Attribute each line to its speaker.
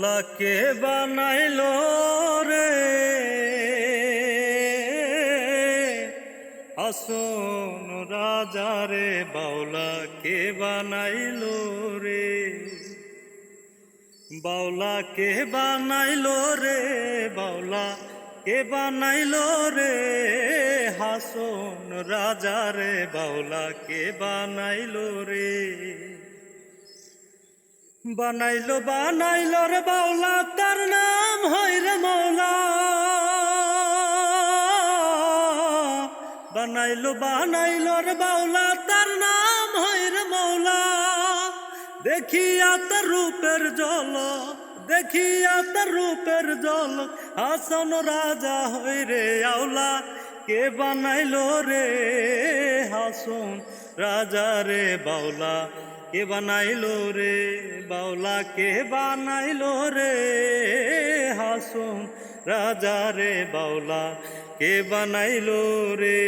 Speaker 1: বাউলা কে বানাইলো রে আসন রাজা রে, বাউলা কে বানাইলো রে, বাউলা কে বানাইলো রে, বাউলা কে বানাইলো রে হাসন রাজা রে, বাউলা কে বানাইলো রে। বানাইলো বানাইলো রে বাউলা, তার নাম হয় রে মৌলা। বানাইলো বানাইলো রে বাউলা, তার নাম হয় রে মৌলা। দেখিয়া তার রূপের জল, দেখিয়া তার রূপের জল হাসন রাজা হই রে আউলা। কে বানাইলো রে হাসন রাজা রে, বাউলা কে বানাইলো রে, বাউলা কে বানাইলো রে হাসন রাজা রে, বাউলা কে বানাইলো রে।